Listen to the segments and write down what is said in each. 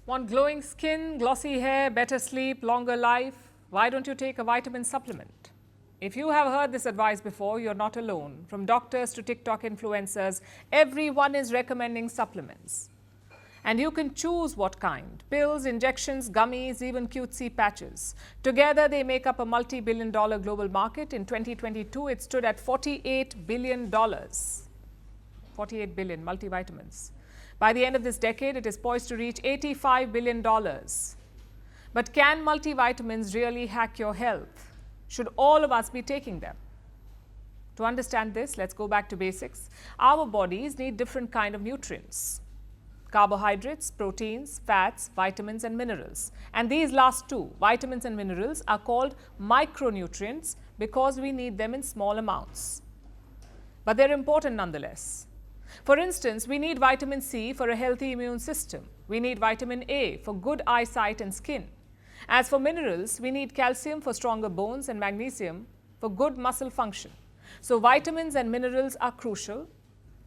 Want glowing skin, glossy hair, better sleep, longer life? Why don't you take a vitamin supplement? If you have heard this advice before, you're not alone. From doctors to TikTok influencers, everyone is recommending supplements. And you can choose what kind: pills, injections, gummies, even cutesy patches. Together, they make up a multi-billion-dollar global market. In 2022, it stood at $48 billion. 48 billion multivitamins. By the end of this decade, it is poised to reach $85 billion. But can multivitamins really hack your health? Should all of us be taking them? To understand this, let's go back to basics. Our bodies need different kinds of nutrients: carbohydrates, proteins, fats, vitamins and minerals. And these last two, vitamins and minerals, are called micronutrients because we need them in small amounts. But they're important nonetheless. For instance, we need vitamin C for a healthy immune system. We need vitamin A for good eyesight and skin. As for minerals, we need calcium for stronger bones and magnesium for good muscle function. So vitamins and minerals are crucial,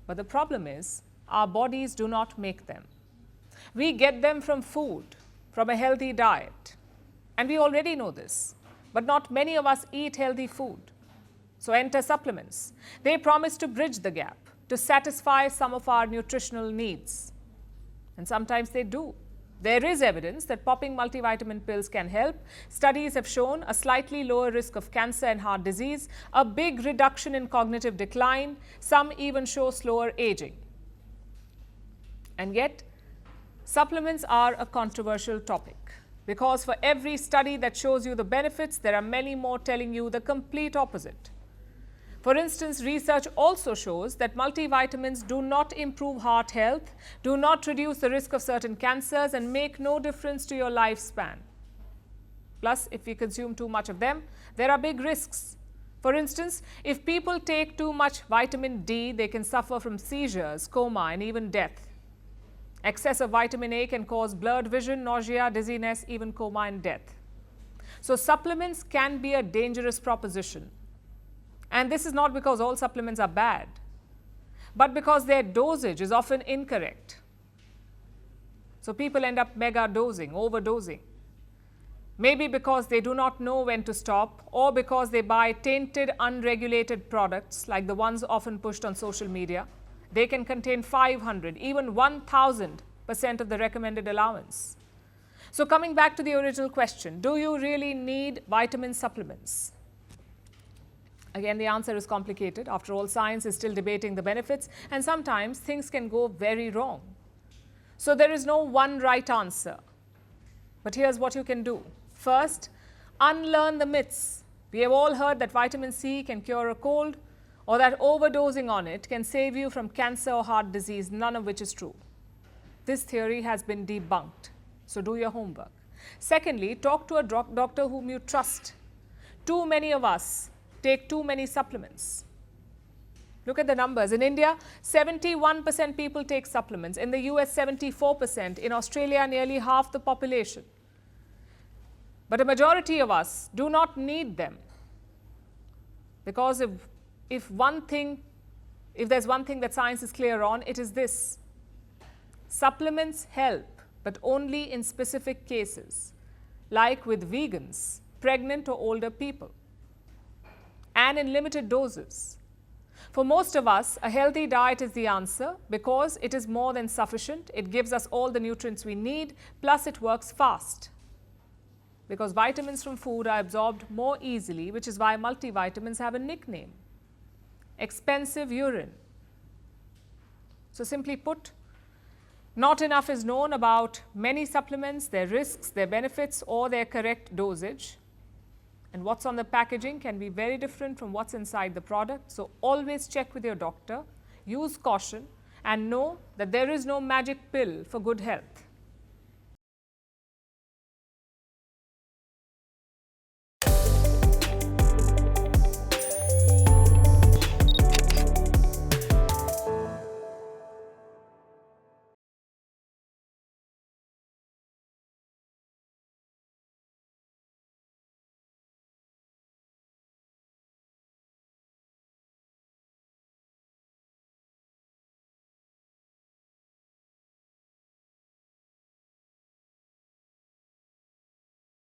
but the problem is our bodies do not make them. We get them from food, from a healthy diet. And we already know this, but not many of us eat healthy food. So enter supplements. They promise to bridge the gap, to satisfy some of our nutritional needs. And sometimes they do. There is evidence that popping multivitamin pills can help. Studies have shown a slightly lower risk of cancer and heart disease, a big reduction in cognitive decline. Some even show slower aging. And yet, supplements are a controversial topic, because for every study that shows you the benefits, there are many more telling you the complete opposite. For instance, research also shows that multivitamins do not improve heart health, do not reduce the risk of certain cancers, and make no difference to your lifespan. Plus, if we consume too much of them, there are big risks. For instance, if people take too much vitamin D, they can suffer from seizures, coma, and even death. Excess of vitamin A can cause blurred vision, nausea, dizziness, even coma and death. So supplements can be a dangerous proposition. And this is not because all supplements are bad, but because their dosage is often incorrect. So people end up mega dosing, overdosing. Maybe because they do not know when to stop, or because they buy tainted, unregulated products like the ones often pushed on social media. They can contain 500, even 1000% of the recommended allowance. So coming back to the original question, do you really need vitamin supplements? Again, the answer is complicated. After all, science is still debating the benefits, and sometimes things can go very wrong. So there is no one right answer. But here's what you can do. First, unlearn the myths. We have all heard that vitamin C can cure a cold, or that overdosing on it can save you from cancer or heart disease, none of which is true. This theory has been debunked, so do your homework. Secondly, talk to a doctor whom you trust. Too many of us take too many supplements. Look at the numbers. In India, 71% people take supplements. In the US, 74%. In Australia, nearly half the population. But a majority of us do not need them. Because if there's one thing that science is clear on, it is this: supplements help, but only in specific cases, like with vegans, pregnant or older people, and in limited doses. For most of us, a healthy diet is the answer because it is more than sufficient. It gives us all the nutrients we need, plus it works fast. Because vitamins from food are absorbed more easily, which is why multivitamins have a nickname: expensive urine. So simply put, not enough is known about many supplements, their risks, their benefits, or their correct dosage. And what's on the packaging can be very different from what's inside the product. So always check with your doctor, use caution, and know that there is no magic pill for good health.